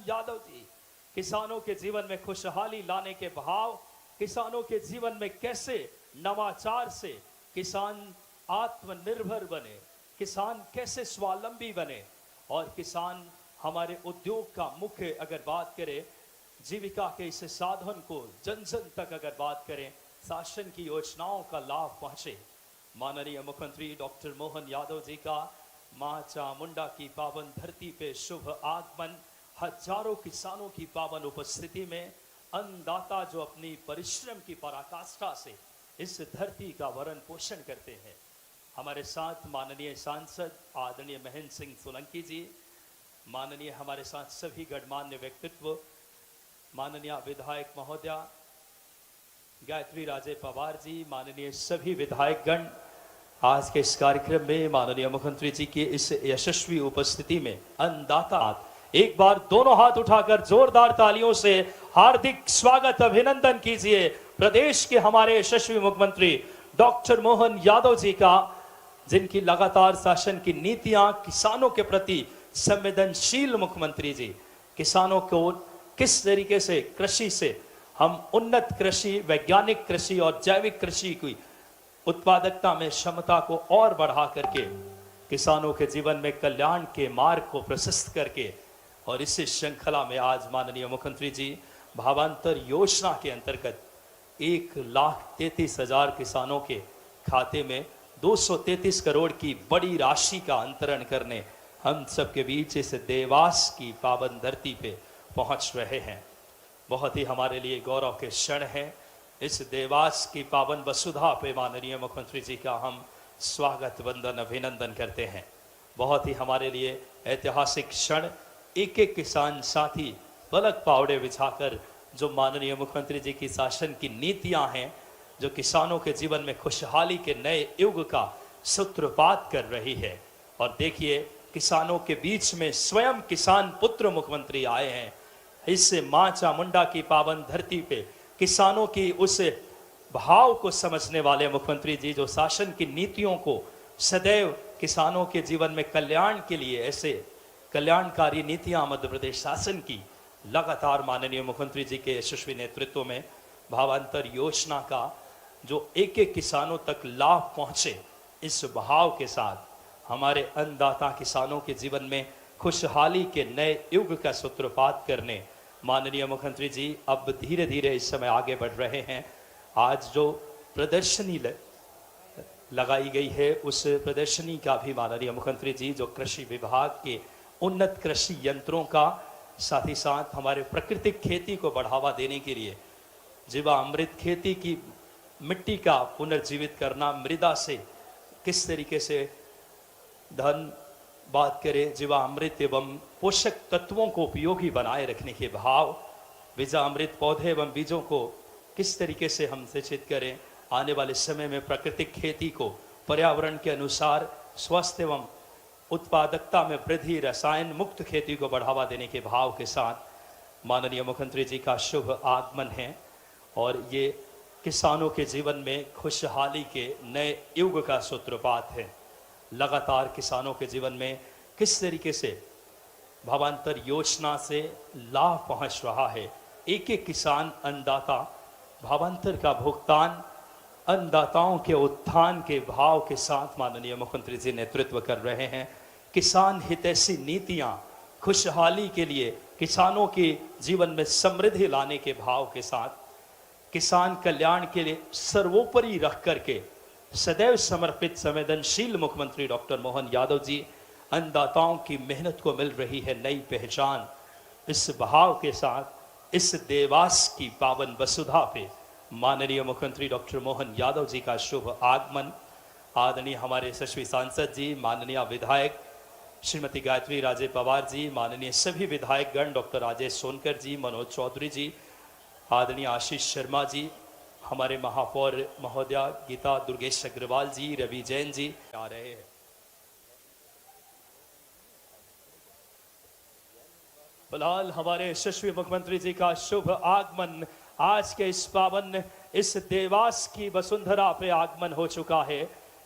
यादव जी किसानों के जीवन में खुशहाली लाने के भाव, किसानों के जीवन में कैसे नवाचार से किसान आत्मनिर्भर बने, किसान कैसे स्वावलंबी बने और किसान हमारे उद्योग का मुख्य अगर बात करें, जीविका के इस साधन को जन जन तक अगर बात करें, शासन की योजनाओं का लाभ पहुंचे। माननीय मुख्यमंत्री डॉक्टर मोहन यादव जी का मां चामुंडा की पावन धरती पे शुभ आगमन, हजारों किसानों की पावन उपस्थिति में अन्नदाता जो अपनी परिश्रम की पराकाष्ठा से इस धरती का भरण पोषण करते हैं। हमारे साथ माननीय सांसद आदरणीय महेंद्र सिंह सोलंकी जी, माननीय हमारे साथ सभी गणमान्य व्यक्तित्व, माननीय विधायक महोदया गायत्री राजे पवार जी, माननीय सभी विधायक गण, आज के इस कार्यक्रम में माननीय मुख्यमंत्री जी की इस यशस्वी उपस्थिति में अन्नदाता, एक बार दोनों हाथ उठाकर जोरदार तालियों से हार्दिक स्वागत अभिनंदन कीजिए प्रदेश के हमारे यशस्वी मुख्यमंत्री डॉक्टर मोहन यादव जी का, जिनकी लगातार शासन की नीतियां किसानों के प्रति संवेदनशील मुख्यमंत्री जी, किसानों को किस तरीके से कृषि से हम उन्नत कृषि, वैज्ञानिक कृषि और जैविक कृषि की उत्पादकता में क्षमता को और बढ़ा करके किसानों के जीवन में कल्याण के मार्ग को प्रशस्त करके, और इस श्रृंखला में आज माननीय मुख्यमंत्री जी भावांतर योजना के अंतर्गत 1,33,000 किसानों के खाते में 233 करोड़ की बड़ी राशि का अंतरण करने हम सबके बीच इस देवास की पावन धरती पे पहुंच रहे हैं। बहुत ही हमारे लिए गौरव के क्षण है। इस देवास की पावन वसुधा पे माननीय मुख्यमंत्री जी का हम स्वागत वंदन अभिनंदन करते हैं। बहुत ही हमारे लिए ऐतिहासिक क्षण, एक एक किसान साथी पलक पावड़े बिछाकर जो माननीय मुख्यमंत्री जी की शासन की नीतियां हैं, जो किसानों के जीवन में खुशहाली के नए युग का सूत्रपात कर रही है। और देखिए, किसानों के बीच में स्वयं किसान पुत्र मुख्यमंत्री आए हैं। इससे मां चामुंडा की पावन धरती पे किसानों की उस भाव को समझने वाले मुख्यमंत्री जी, जो शासन की नीतियों को सदैव किसानों के जीवन में कल्याण के लिए ऐसे कल्याणकारी नीतियां मध्य प्रदेश शासन की लगातार माननीय मुख्यमंत्री जी के यशस्वी नेतृत्व में भावांतर योजना का जो एक एक किसानों तक लाभ पहुंचे, इस भाव के साथ हमारे अन्नदाता किसानों के जीवन में खुशहाली के नए युग का सूत्रपात करने माननीय मुख्यमंत्री जी अब धीरे धीरे इस समय आगे बढ़ रहे हैं। आज जो प्रदर्शनी लगाई गई है, उस प्रदर्शनी का भी माननीय मुख्यमंत्री जी जो कृषि विभाग के उन्नत कृषि यंत्रों का, साथ ही साथ हमारे प्राकृतिक खेती को बढ़ावा देने के लिए जीवामृत खेती की मिट्टी का पुनर्जीवित करना, मृदा से किस तरीके से धन बात करें जीवामृत एवं पोषक तत्वों को उपयोगी बनाए रखने के भाव, बीजामृत पौधे एवं बीजों को किस तरीके से हम सिंचित करें, आने वाले समय में प्राकृतिक खेती को पर्यावरण के अनुसार स्वस्थ एवं उत्पादकता में वृद्धि, रसायन मुक्त खेती को बढ़ावा देने के भाव के साथ माननीय मुख्यमंत्री जी का शुभ आगमन है। और ये किसानों के जीवन में खुशहाली के नए युग का सूत्रपात है। लगातार किसानों के जीवन में किस तरीके से भावांतर योजना से लाभ पहुंच रहा है। एक एक किसान अन्नदाता भावांतर का भुगतान अन्नदाताओं के उत्थान के भाव के साथ माननीय मुख्यमंत्री जी नेतृत्व कर रहे हैं। किसान हितैषी नीतियां खुशहाली के लिए, किसानों के जीवन में समृद्धि लाने के भाव के साथ, किसान कल्याण के लिए सर्वोपरि रख करके सदैव समर्पित संवेदनशील मुख्यमंत्री डॉक्टर मोहन यादव जी, अन्नदाताओं की मेहनत को मिल रही है नई पहचान। इस भाव के साथ इस देवास की पावन वसुधा पे माननीय मुख्यमंत्री डॉक्टर मोहन यादव जी का शुभ आगमन। आदरणीय हमारे यशस्वी सांसद जी, माननीय विधायक श्रीमती गायत्री राजे पवार जी, माननीय सभी विधायक गण, डॉक्टर राजेश सोनकर जी, मनोज चौधरी जी, आदरणीय आशीष शर्मा जी, हमारे महापौर महोदया गीता दुर्गेश अग्रवाल जी, रवि जैन जी आ रहे हैं। फिलहाल हमारे यशस्वी मुख्यमंत्री जी का शुभ आगमन आज के इस पावन इस देवास की वसुंधरा पे आगमन हो चुका है।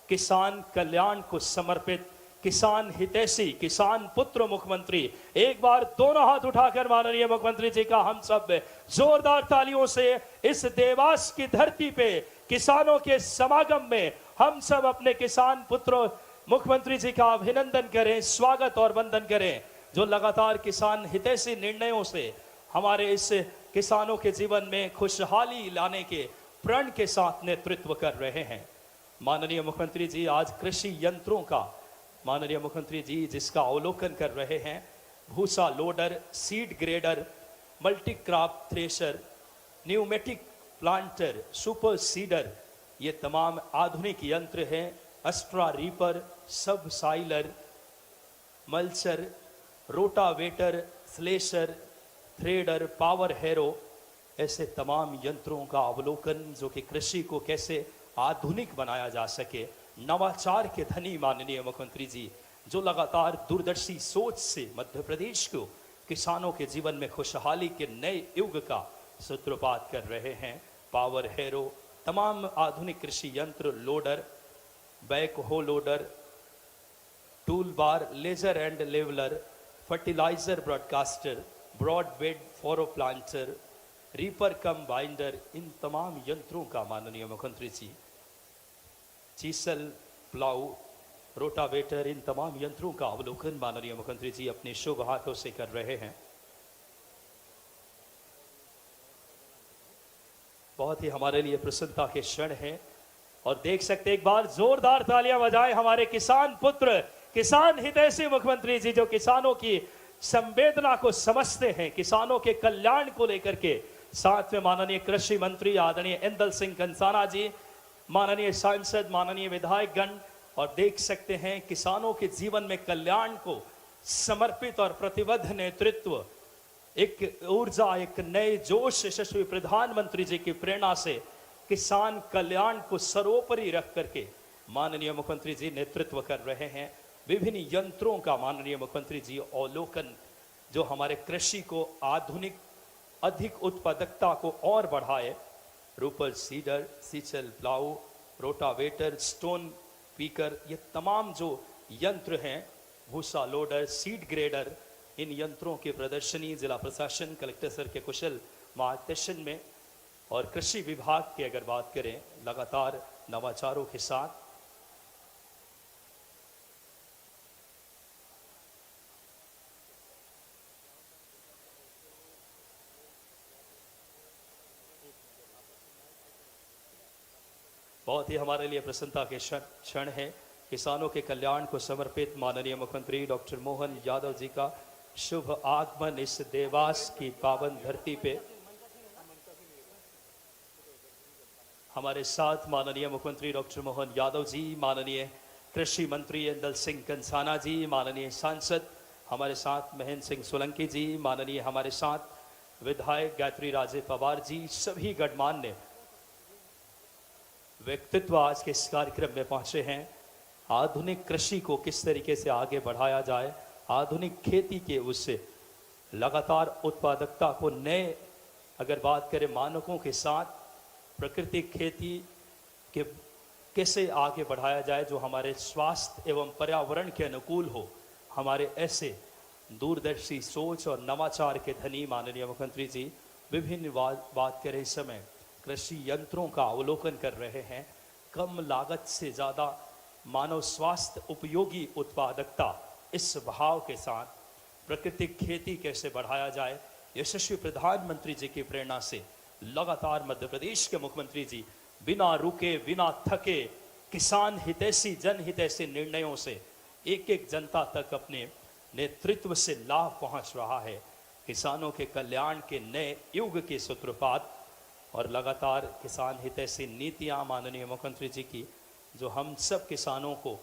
किसान कल्याण को समर्पित, किसान हितैषी, किसान पुत्र मुख्यमंत्री, एक बार दोनों हाथ उठाकर माननीय मुख्यमंत्री जी का हम सब जोरदार तालियों से इस देवास की धरती पे किसानों के समागम में हम सब अपने किसान पुत्र मुख्यमंत्री जी का अभिनंदन करें, स्वागत और वंदन करें, जो लगातार किसान हितैषी निर्णयों से हमारे इस किसानों के जीवन में खुशहाली लाने के प्रण के साथ नेतृत्व कर रहे हैं। माननीय मुख्यमंत्री जी आज कृषि यंत्रों का, माननीय मुख्यमंत्री जी जिसका अवलोकन कर रहे हैं, भूसा loader, seed grader, multi crop thresher, pneumatic planter, super seeder, ये तमाम आधुनिक यंत्र हैं। अस्ट्रा रीपर, सब साइलर, mulcher, rotavator, slasher, threader, power harrow, ऐसे तमाम यंत्रों का अवलोकन जो कि कृषि को कैसे आधुनिक बनाया जा सके, नवाचार के धनी माननीय मुख्यमंत्री जी जो लगातार दूरदर्शी सोच से मध्य प्रदेश को किसानों के जीवन में खुशहाली के नए युग का सूत्रपात कर रहे हैं। पावर हैरो, तमाम आधुनिक कृषि यंत्र, loader, back hoe loader, tool bar, laser and leveller, fertiliser broadcaster, broad bed furrow planter, reaper cum binder, इन तमाम यंत्रों का माननीय मुख्यमंत्री जी, चीसल, प्लाऊ, रोटावेटर, इन तमाम यंत्रों का अवलोकन माननीय मुख्यमंत्री जी अपने शुभ हाथों से कर रहे हैं। बहुत ही हमारे लिए प्रसन्नता के क्षण है और देख सकते एक बार जोरदार तालियां बजाएं हमारे किसान पुत्र, किसान हितैषी मुख्यमंत्री जी जो किसानों की संवेदना को समझते हैं, किसानों के कल्याण को लेकर के। साथ में माननीय कृषि मंत्री आदरणीय इंदल सिंह कंसाना जी, माननीय सांसद, माननीय विधायकगण, और देख सकते हैं किसानों के जीवन में कल्याण को समर्पित और प्रतिबद्ध नेतृत्व, एक ऊर्जा, एक नए जोश यशस्वी प्रधानमंत्री जी की प्रेरणा से किसान कल्याण को सर्वोपरि रख करके माननीय मुख्यमंत्री जी नेतृत्व कर रहे हैं। विभिन्न यंत्रों का माननीय मुख्यमंत्री जी अवलोकन जो हमारे कृषि को आधुनिक, अधिक उत्पादकता को और बढ़ाए, रूपर सीडर, सीचल प्लाऊ, रोटावेटर, स्टोन पीकर, ये तमाम जो यंत्र हैं, भूसा लोडर, सीड ग्रेडर, इन यंत्रों की प्रदर्शनी जिला प्रशासन, कलेक्टर सर के कुशल मार्गदर्शन में और कृषि विभाग की अगर बात करें लगातार नवाचारों के साथ बहुत ही हमारे लिए प्रसन्नता के क्षण है। किसानों के कल्याण को समर्पित माननीय मुख्यमंत्री डॉक्टर मोहन यादव जी का शुभ आगमन इस देवास की पावन धरती पे। हमारे साथ माननीय मुख्यमंत्री डॉक्टर मोहन यादव जी, माननीय कृषि मंत्री इंदल सिंह कंसाना जी, माननीय सांसद हमारे साथ महेंद्र सिंह सोलंकी जी, माननीय हमारे साथ विधायक गायत्री राजे पवार जी, सभी गणमान्य व्यक्तित्व आज के इस कार्यक्रम में पहुंचे हैं। आधुनिक कृषि को किस तरीके से आगे बढ़ाया जाए, आधुनिक खेती के उससे लगातार उत्पादकता को नए, अगर बात करें मानकों के साथ प्राकृतिक खेती के कैसे आगे बढ़ाया जाए जो हमारे स्वास्थ्य एवं पर्यावरण के अनुकूल हो, हमारे ऐसे दूरदर्शी सोच और नवाचार के धनी माननीय मुख्यमंत्री जी विभिन्न बात करें इस समय कृषि यंत्रों का अवलोकन कर रहे हैं। कम लागत से ज़्यादा मानव स्वास्थ्य उपयोगी उत्पादकता, इस भाव के साथ प्राकृतिक खेती कैसे बढ़ाया जाए, यशस्वी प्रधानमंत्री जी की प्रेरणा से लगातार मध्य प्रदेश के मुख्यमंत्री जी बिना रुके, बिना थके, किसान हितैषी, जन हितैषी निर्णयों से एक एक जनता तक अपने नेतृत्व से लाभ पहुंच रहा है। किसानों के कल्याण के नए युग के सूत्रपात और लगातार किसान हितैषी नीतियां माननीय मुख्यमंत्री जी की जो हम सब किसानों को,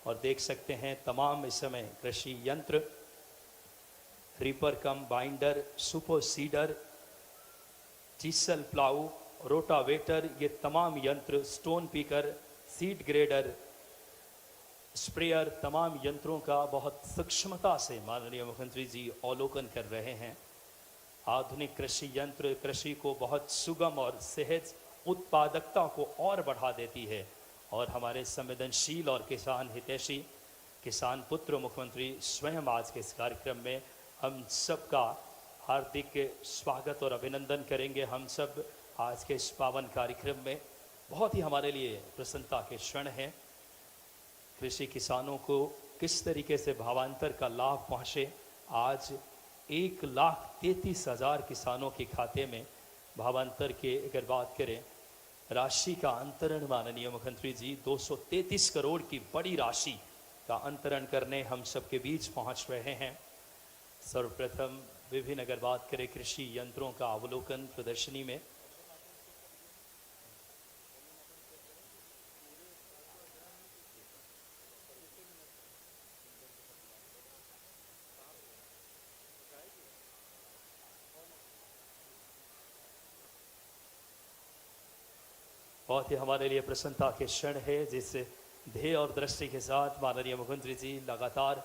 और देख सकते हैं तमाम इस समय कृषि यंत्र, reaper cum binder, super seeder, chisel plough, rotavator, ये तमाम यंत्र, स्टोन पीकर, सीड ग्रेडर, स्प्रेयर, तमाम यंत्रों का बहुत सूक्ष्मता से माननीय मुख्यमंत्री जी अवलोकन कर रहे हैं। आधुनिक कृषि यंत्र कृषि को बहुत सुगम और सहज उत्पादकता को और बढ़ा देती है और हमारे संवेदनशील और किसान हितैषी किसान पुत्र मुख्यमंत्री स्वयं आज के इस कार्यक्रम में हम सबका हार्दिक स्वागत और अभिनंदन करेंगे। हम सब आज के इस पावन कार्यक्रम में बहुत ही हमारे लिए प्रसन्नता के क्षण हैं। कृषि किसानों को किस तरीके से भावांतर का लाभ पहुँचे। आज 1,33,000 किसानों के खाते में भावांतर के अगर बात करें राशि का अंतरण माननीय मुख्यमंत्री जी 233 करोड़ की बड़ी राशि का अंतरण करने हम सबके बीच पहुंच रहे हैं। सर्वप्रथम विभिन्न अगर बात करें कृषि यंत्रों का अवलोकन प्रदर्शनी में बहुत ही हमारे लिए प्रसन्नता के क्षण है, जिस ध्येय और दृष्टि के साथ माननीय मुख्यमंत्री जी लगातार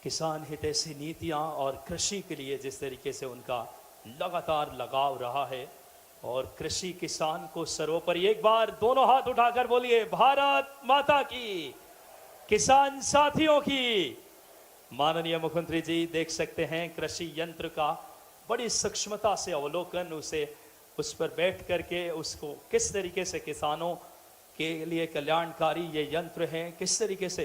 किसान हितैषी नीतियां और कृषि के लिए जिस तरीके से उनका लगातार लगाव रहा है और कृषि किसान को सर्वोपरि। एक बार दोनों हाथ उठाकर बोलिए भारत माता की, किसान साथियों की। माननीय मुख्यमंत्री जी देख सकते हैं कृषि यंत्र का बड़ी सूक्ष्मता से अवलोकन, उस पर बैठ करके उसको किस तरीके से किसानों के लिए कल्याणकारी ये यंत्र हैं, किस तरीके से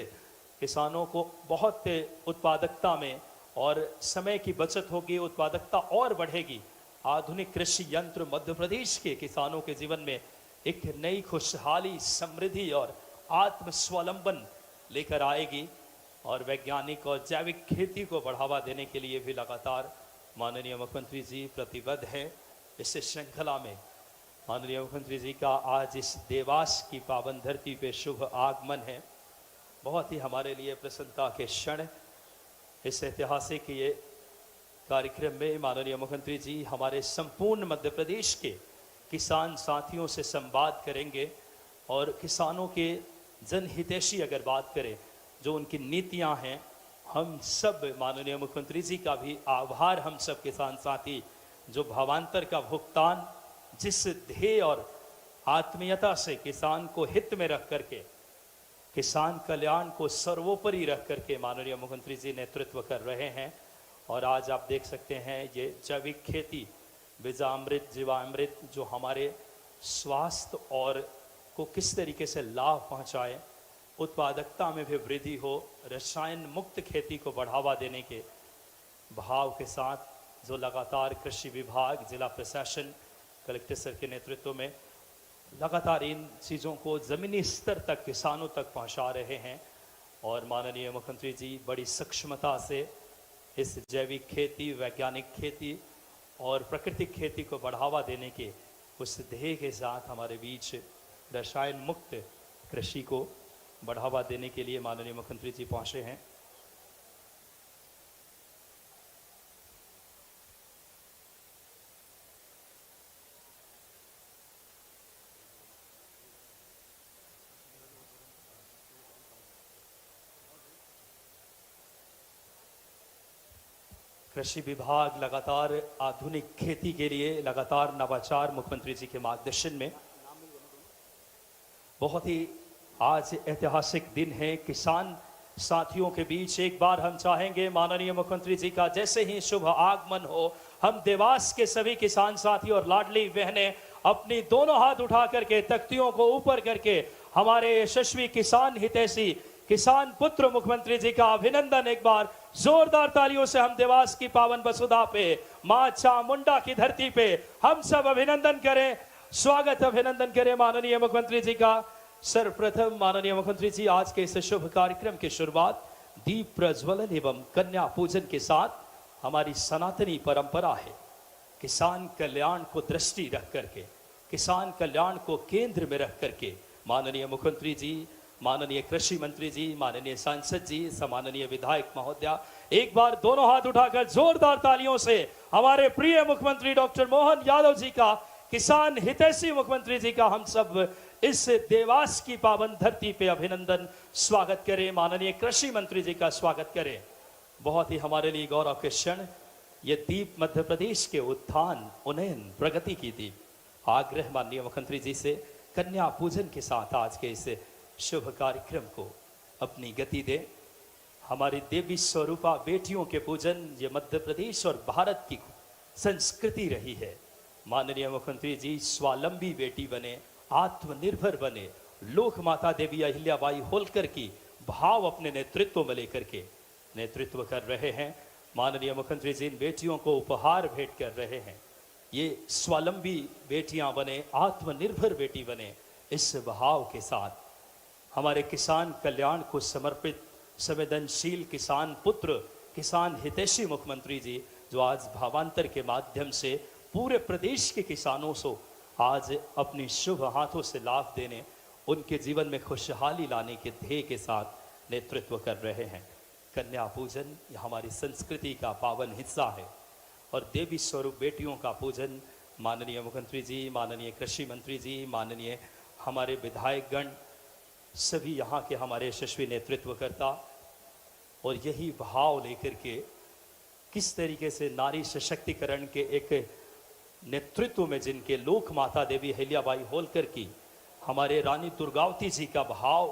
किसानों को बहुत उत्पादकता में और समय की बचत होगी, उत्पादकता और बढ़ेगी। आधुनिक कृषि यंत्र मध्य प्रदेश के किसानों के जीवन में एक नई खुशहाली, समृद्धि और आत्मस्वावलंबन लेकर आएगी और वैज्ञानिक और जैविक खेती को बढ़ावा देने के लिए भी लगातार माननीय मुख्यमंत्री जी प्रतिबद्ध हैं। इस श्रृंखला में माननीय मुख्यमंत्री जी का आज इस देवास की पावन धरती पे शुभ आगमन है। बहुत ही हमारे लिए प्रसन्नता के क्षण। इस ऐतिहासिक ये कार्यक्रम में माननीय मुख्यमंत्री जी हमारे संपूर्ण मध्य प्रदेश के किसान साथियों से संवाद करेंगे और किसानों के जनहितैषी अगर बात करें जो उनकी नीतियां हैं, हम सब माननीय मुख्यमंत्री जी का भी आभार, हम सब किसान साथी जो भावांतर का भुगतान जिस ध्येय और आत्मीयता से किसान को हित में रख करके, किसान कल्याण को सर्वोपरि रख करके माननीय मुख्यमंत्री जी नेतृत्व कर रहे हैं। और आज आप देख सकते हैं ये जैविक खेती, बीजामृत, जीवामृत जो हमारे स्वास्थ्य और को किस तरीके से लाभ पहुंचाए, उत्पादकता में भी वृद्धि हो, रसायन मुक्त खेती को बढ़ावा देने के भाव के साथ जो लगातार कृषि विभाग, जिला प्रशासन, कलेक्टर सर के नेतृत्व में लगातार इन चीज़ों को ज़मीनी स्तर तक किसानों तक पहुंचा रहे हैं। और माननीय मुख्यमंत्री जी बड़ी सूक्ष्मता से इस जैविक खेती, वैज्ञानिक खेती और प्राकृतिक खेती को बढ़ावा देने के उस ध्येय के साथ हमारे बीच रसायन मुक्त कृषि को बढ़ावा देने के लिए माननीय मुख्यमंत्री जी पहुँचे हैं। कृषि विभाग लगातार आधुनिक खेती के लिए लगातार नवाचार मुख्यमंत्री जी के मार्गदर्शन में बहुत ही आज ऐतिहासिक दिन है। किसान साथियों के बीच एक बार हम चाहेंगे माननीय मुख्यमंत्री जी का जैसे ही शुभ आगमन हो, हम देवास के सभी किसान साथी और लाडली बहनें अपनी दोनों हाथ उठा करके तख्तियों को ऊपर करके हमारे यशस्वी किसान हितैषी किसान पुत्र मुख्यमंत्री जी का अभिनंदन एक बार जोरदार तालियों से हम देवास की पावन वसुधा पे, मां चामुंडा की धरती पे हम सब अभिनंदन करें, स्वागत अभिनंदन करें माननीय मुख्यमंत्री जी का। सर्वप्रथम माननीय मुख्यमंत्री जी आज के इस शुभ कार्यक्रम की शुरुआत दीप प्रज्वलन एवं कन्या पूजन के साथ हमारी सनातनी परंपरा है। किसान कल्याण को दृष्टि रख करके, किसान कल्याण को केंद्र में रख करके माननीय मुख्यमंत्री जी, माननीय कृषि मंत्री जी, माननीय सांसद जी, सम्माननीय विधायक महोदया, एक बार दोनों हाथ उठाकर जोरदार तालियों से हमारे प्रिय मुख्यमंत्री डॉक्टर मोहन यादव जी का, किसान हितैषी मुख्यमंत्री जी का हम सब इस देवास की पावन धरती पे अभिनंदन स्वागत करें। माननीय कृषि मंत्री जी का स्वागत करें। बहुत ही हमारे लिए गौरव के क्षण। ये दीप मध्य प्रदेश के उत्थान, उन्नयन, प्रगति की दीप। आग्रह माननीय मुख्यमंत्री जी से कन्या पूजन के साथ आज के इस शुभ कार्यक्रम को अपनी गति दे। हमारी देवी स्वरूपा बेटियों के पूजन ये मध्य प्रदेश और भारत की संस्कृति रही है। माननीय मुख्यमंत्री जी स्वावलंबी बेटी बने, आत्मनिर्भर बने, लोक माता देवी अहिल्याबाई होलकर की भाव अपने नेतृत्व में लेकर के नेतृत्व कर रहे हैं। माननीय मुख्यमंत्री जी इन बेटियों को उपहार भेंट कर रहे हैं। ये स्वावलंबी बेटियां बने, आत्मनिर्भर बेटी बने, इस भाव के साथ हमारे किसान कल्याण को समर्पित संवेदनशील किसान पुत्र, किसान हितैषी मुख्यमंत्री जी जो आज भावांतर के माध्यम से पूरे प्रदेश के किसानों को आज अपनी शुभ हाथों से लाभ देने, उनके जीवन में खुशहाली लाने के ध्येय के साथ नेतृत्व कर रहे हैं। कन्या पूजन हमारी संस्कृति का पावन हिस्सा है और देवी स्वरूप बेटियों का पूजन माननीय मुख्यमंत्री जी, माननीय कृषि मंत्री जी, माननीय हमारे विधायकगण, सभी यहाँ के हमारे यशस्वी नेतृत्वकर्ता और यही भाव लेकर के किस तरीके से नारी सशक्तिकरण के एक नेतृत्व में जिनके लोक माता देवी अहिल्याबाई होलकर की, हमारे रानी दुर्गावती जी का भाव,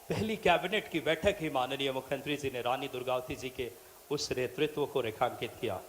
पहली कैबिनेट की बैठक ही माननीय मुख्यमंत्री जी ने रानी दुर्गावती जी के उस नेतृत्व को रेखांकित किया।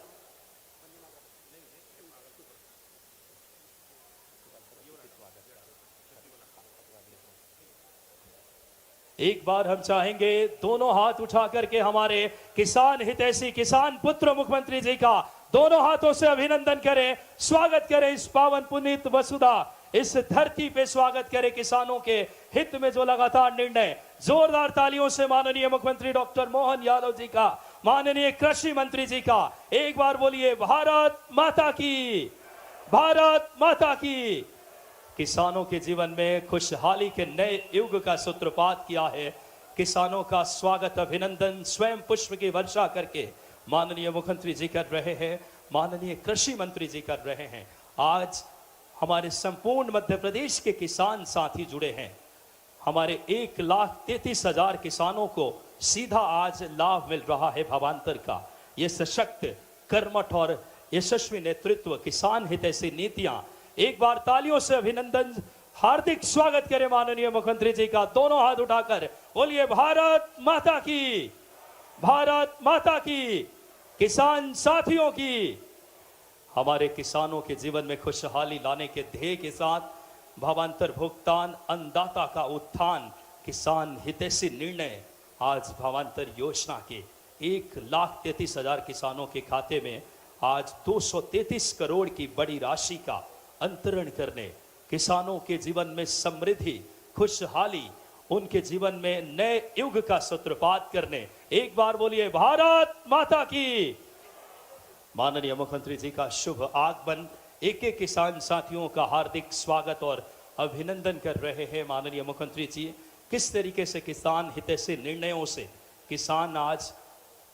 एक बार हम चाहेंगे दोनों हाथ उठा करके हमारे किसान हितैषी किसान पुत्र मुख्यमंत्री जी का दोनों हाथों से अभिनंदन करें, स्वागत करें इस पावन पुनीत वसुधा, इस धरती पे स्वागत करें किसानों के हित में जो लगातार निर्णय। जोरदार तालियों से माननीय मुख्यमंत्री डॉक्टर मोहन यादव जी का, माननीय कृषि मंत्री जी का एक बार बोलिए भारत माता की, भारत माता की। किसानों के जीवन में खुशहाली के नए युग का सूत्रपात किया है। किसानों का स्वागत, अभिनंदन, स्वयं पुष्प की वर्षा करके माननीय मुख्यमंत्री जी कर रहे हैं, माननीय कृषि मंत्री जी कर रहे हैं। आज हमारे संपूर्ण मध्य प्रदेश के किसान साथी जुड़े हैं। हमारे 1,33,000 किसानों को सीधा आज लाभ मिल रहा है भावांतर का। ये सशक्त, कर्मठ और यशस्वी नेतृत्व, किसान हितैषी नीतियां, एक बार तालियों से अभिनंदन, हार्दिक स्वागत करें माननीय मुख्यमंत्री जी का दोनों हाथ उठाकर। बोलिए भारत माता की, भारत माता की। किसान साथियों की, हमारे किसानों के जीवन में खुशहाली लाने के ध्येय के साथ भावांतर भुगतान, अन्नदाता का उत्थान, किसान हितैषी निर्णय, आज भावांतर योजना के 1,33,000 किसानों के खाते में आज 233 करोड़ की बड़ी राशि का अंतरण करने, किसानों के जीवन में समृद्धि, खुशहाली, उनके जीवन में नए युग का सूत्रपात करने, एक बार बोलिए भारत माता की। माननीय मुख्यमंत्री जी का शुभ आगमन, एक एक किसान साथियों का हार्दिक स्वागत और अभिनंदन कर रहे हैं। माननीय मुख्यमंत्री जी किस तरीके से किसान हितैषी निर्णयों से किसान आज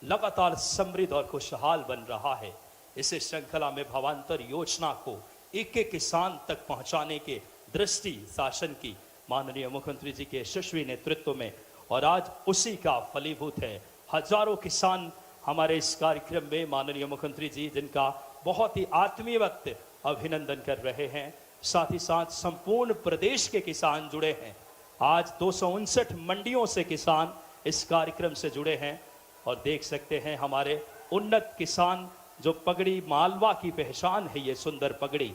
लगातार समृद्ध और खुशहाल बन रहा है। इस श्रृंखला में भावांतर योजना को एक एक किसान तक पहुंचाने के दृष्टि शासन की माननीय मुख्यमंत्री जी के यशस्वी नेतृत्व में, और आज उसी का फलीभूत है। हजारों किसान हमारे इस कार्यक्रम में माननीय मुख्यमंत्री जी जिनका बहुत ही आत्मीय वक्त अभिनंदन कर रहे हैं, साथ ही साथ संपूर्ण प्रदेश के किसान जुड़े हैं। आज 259 मंडियों से किसान इस कार्यक्रम से जुड़े हैं और देख सकते हैं हमारे उन्नत किसान जो पगड़ी, मालवा की पहचान है ये सुंदर पगड़ी,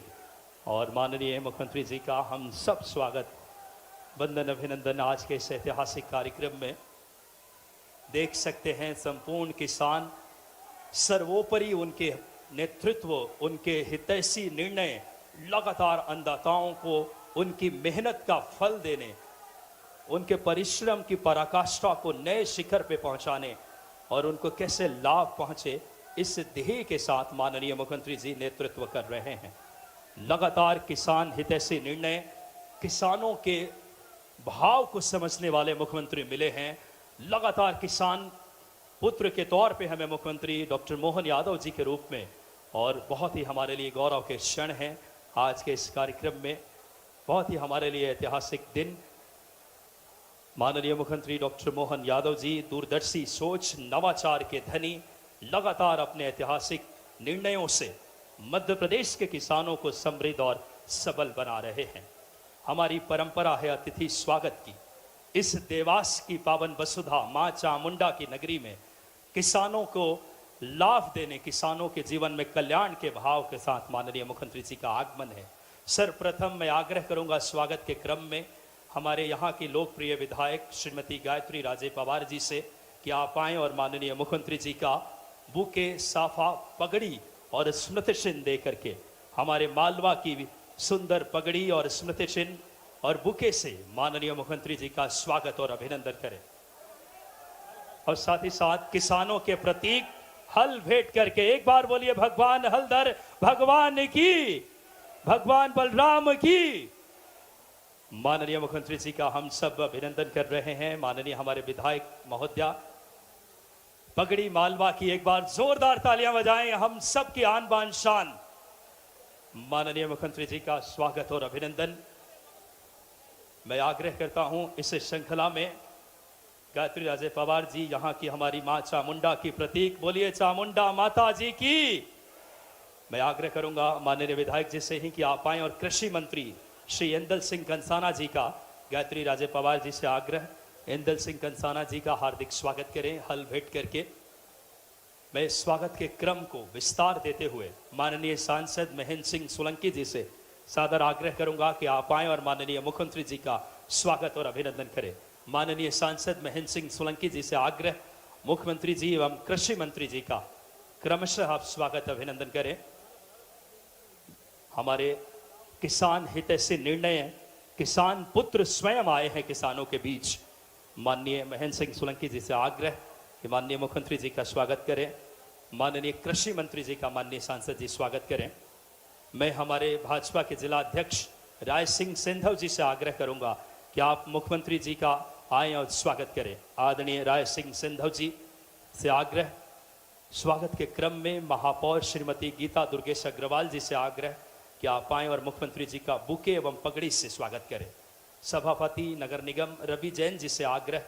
और माननीय मुख्यमंत्री जी का हम सब स्वागत, वंदन, अभिनंदन आज के इस ऐतिहासिक कार्यक्रम में। देख सकते हैं संपूर्ण किसान, सर्वोपरि उनके नेतृत्व, उनके हितैषी निर्णय लगातार अन्नदाताओं को उनकी मेहनत का फल देने, उनके परिश्रम की पराकाष्ठा को नए शिखर पे पहुंचाने और उनको कैसे लाभ पहुंचे, इस ध्येय के साथ माननीय मुख्यमंत्री जी नेतृत्व कर रहे हैं। लगातार किसान हितैषी निर्णय, किसानों के भाव को समझने वाले मुख्यमंत्री मिले हैं। लगातार किसान पुत्र के तौर पे हमें मुख्यमंत्री डॉक्टर मोहन यादव जी के रूप में, और बहुत ही हमारे लिए गौरव के क्षण हैं आज के इस कार्यक्रम में, बहुत ही हमारे लिए ऐतिहासिक दिन। माननीय मुख्यमंत्री डॉक्टर मोहन यादव जी दूरदर्शी सोच, नवाचार के धनी, लगातार अपने ऐतिहासिक निर्णयों से मध्य प्रदेश के किसानों को समृद्ध और सबल बना रहे हैं। हमारी परंपरा है अतिथि स्वागत की। इस देवास की पावन वसुधा मां चामुंडा की नगरी में किसानों को लाभ देने, किसानों के जीवन में कल्याण के भाव के साथ माननीय मुख्यमंत्री जी का आगमन है। सर्वप्रथम मैं आग्रह करूंगा स्वागत के क्रम में हमारे यहाँ की लोकप्रिय विधायक श्रीमती गायत्री राजे पवार जी से कि आप आएं और माननीय मुख्यमंत्री जी का बुके, साफा, पगड़ी और स्मृति चिन्ह दे करके हमारे मालवा की सुंदर पगड़ी और स्मृति चिन्ह और बुके से माननीय मुख्यमंत्री जी का स्वागत और अभिनंदन करें। और साथ ही साथ किसानों के प्रतीक हल भेंट करके एक बार बोलिए भगवान हलधर भगवान की, भगवान बलराम की। माननीय मुख्यमंत्री जी का हम सब अभिनंदन कर रहे हैं। माननीय हमारे विधायक महोदया पगड़ी मालवा की एक बार जोरदार तालियां बजाएं, हम सब की आन बान शान। माननीय मुख्यमंत्री जी का स्वागत और अभिनंदन। मैं आग्रह करता हूं इस श्रृंखला में गायत्री राजे पवार जी यहाँ की हमारी मां चामुंडा की प्रतीक, बोलिए चामुंडा माता जी की। मैं आग्रह करूंगा माननीय विधायक जी से ही कि आप आए और कृषि मंत्री श्री इंदल सिंह कंसाना जी का गायत्री राजे पवार जी से आग्रह, इंदल सिंह कंसाना जी का हार्दिक स्वागत करें हल भेंट करके। मैं स्वागत के क्रम को विस्तार देते हुए माननीय सांसद महेंद्र सिंह सोलंकी जी से सादर आग्रह करूंगा कि आप आए और माननीय मुख्यमंत्री जी का स्वागत और अभिनंदन करें। माननीय सांसद महेंद्र सिंह सोलंकी जी से आग्रह, मुख्यमंत्री जी एवं कृषि मंत्री जी का क्रमशः आप स्वागत अभिनंदन करें। हमारे किसान हितैषी निर्णय, किसान पुत्र स्वयं आए हैं किसानों के बीच। माननीय महेंद्र सिंह सोलंकी जी से आग्रह कि माननीय मुख्यमंत्री जी का स्वागत करें। माननीय कृषि मंत्री जी का माननीय सांसद जी स्वागत करें। मैं हमारे भाजपा के जिला अध्यक्ष राय सिंह सिंधव जी से आग्रह करूंगा कि आप मुख्यमंत्री जी का आए और स्वागत करें। आदरणीय राय सिंह सिंधव जी से आग्रह। स्वागत के क्रम में महापौर श्रीमती गीता दुर्गेश अग्रवाल जी से आग्रह कि आप आए और मुख्यमंत्री जी का बुके एवं पगड़ी से स्वागत करें। सभापति नगर निगम रवि जैन जी से आग्रह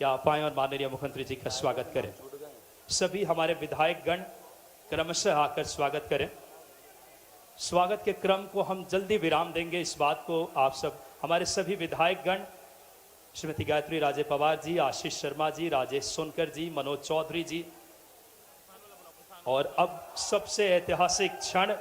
कि आप आए और माननीय मुख्यमंत्री जी का स्वागत करें। सभी हमारे विधायक गण क्रमशः आकर स्वागत करें। स्वागत के क्रम को हम जल्दी विराम देंगे, इस बात को आप सब हमारे सभी विधायक गण श्रीमती गायत्री राजे पवार जी, आशीष शर्मा जी, राजेश सोनकर जी, मनोज चौधरी जी, और अब सबसे ऐतिहासिक क्षण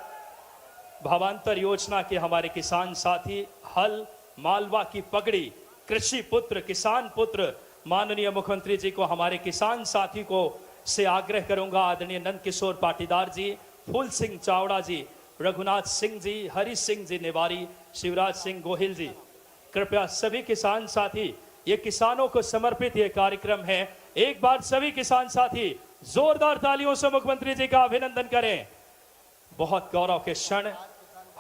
भावांतर योजना के हमारे किसान साथी हल, मालवा की पगड़ी, कृषि पुत्र, किसान पुत्र माननीय मुख्यमंत्री जी को, हमारे किसान साथी को से आग्रह करूंगा आदरणीय नंद किशोर पाटीदार जी, फूल सिंह चावड़ा जी, रघुनाथ सिंह जी, हरि सिंह जी नेवारी, शिवराज सिंह गोहिल जी, कृपया सभी किसान साथी, ये किसानों को समर्पित ये कार्यक्रम है। एक बार सभी किसान साथी जोरदार तालियों से मुख्यमंत्री जी का अभिनंदन करें। बहुत गौरव के क्षण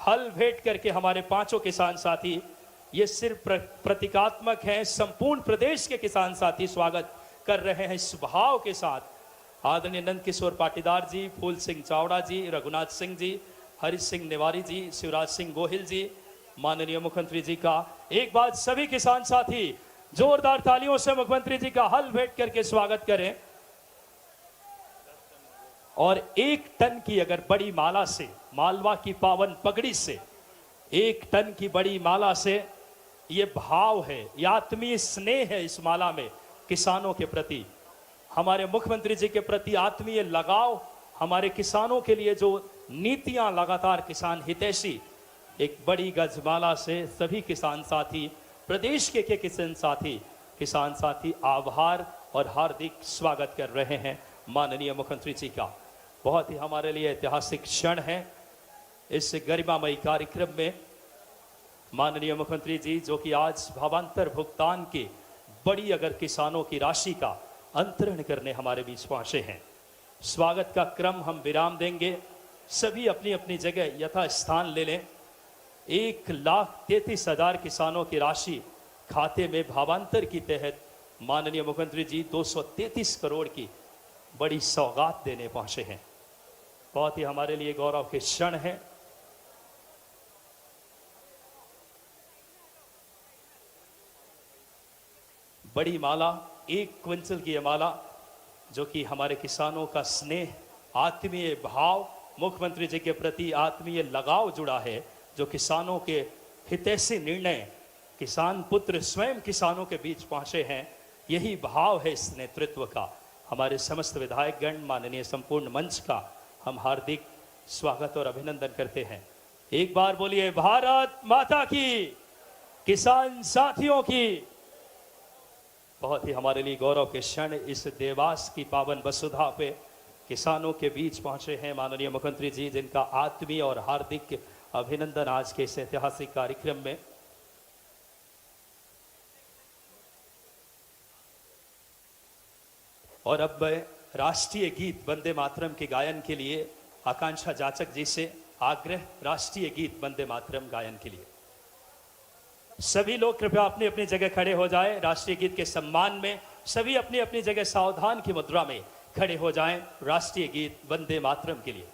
हल भेंट करके हमारे पांचों किसान साथी, ये सिर्फ प्रतीकात्मक है, संपूर्ण प्रदेश के किसान साथी स्वागत कर रहे हैं इस भाव के साथ। आदरणीय नंद किशोर पाटीदार जी, फूल सिंह चावड़ा जी, रघुनाथ सिंह जी, हरि सिंह नेवारी जी, शिवराज सिंह गोहिल जी, माननीय मुख्यमंत्री जी का एक बार सभी किसान साथी जोरदार तालियों से मुख्यमंत्री जी का हल भेंट करके स्वागत करें। और 1 टन की अगर बड़ी माला से, मालवा की पावन पगड़ी से 1 टन की बड़ी माला से ये भाव है, ये आत्मीय स्नेह है इस माला में किसानों के प्रति, हमारे मुख्यमंत्री जी के प्रति आत्मीय लगाव, हमारे किसानों के लिए जो नीतियां लगातार किसान हितैषी, एक बड़ी गजमाला से सभी किसान साथी, प्रदेश के किसान साथी आभार और हार्दिक स्वागत कर रहे हैं माननीय मुख्यमंत्री जी का। बहुत ही हमारे लिए ऐतिहासिक क्षण है इस गरिमामयी कार्यक्रम में। माननीय मुख्यमंत्री जी जो कि आज भावांतर भुगतान की बड़ी अगर किसानों की राशि का अंतरण करने हमारे बीच पहुंचे हैं। स्वागत का क्रम हम विराम देंगे, सभी अपनी अपनी जगह यथा स्थान ले लें। 1,33,000 किसानों की राशि खाते में भावांतर की तहत माननीय मुख्यमंत्री जी 233 करोड़ की बड़ी सौगात देने पहुंचे हैं। बहुत ही हमारे लिए गौरव के क्षण है। बड़ी माला, 1 क्विंटल की यह माला जो कि हमारे किसानों का स्नेह, आत्मीय भाव, मुख्यमंत्री जी के प्रति आत्मीय लगाव जुड़ा है, जो किसानों के हितैषी निर्णय, किसान पुत्र स्वयं किसानों के बीच पहुंचे हैं। यही भाव है इस नेतृत्व का। हमारे समस्त विधायकगण, माननीय संपूर्ण मंच का हम हार्दिक स्वागत और अभिनंदन करते हैं। एक बार बोलिए भारत माता की, किसान साथियों की। बहुत ही हमारे लिए गौरव के क्षण इस देवास की पावन वसुधा पे किसानों के बीच पहुंचे हैं माननीय मुख्यमंत्री जी, जिनका आत्मीय और हार्दिक अभिनंदन आज के इस ऐतिहासिक कार्यक्रम में। और अब मैं राष्ट्रीय गीत वंदे मातरम के गायन के लिए आकांक्षा जाचक जी से आग्रह, राष्ट्रीय गीत वंदे मातरम गायन के लिए सभी लोग कृपया अपनी अपनी जगह खड़े हो जाएं। राष्ट्रीय गीत के सम्मान में सभी अपनी अपनी जगह सावधान की मुद्रा में खड़े हो जाएं। राष्ट्रीय गीत वंदे मातरम के लिए।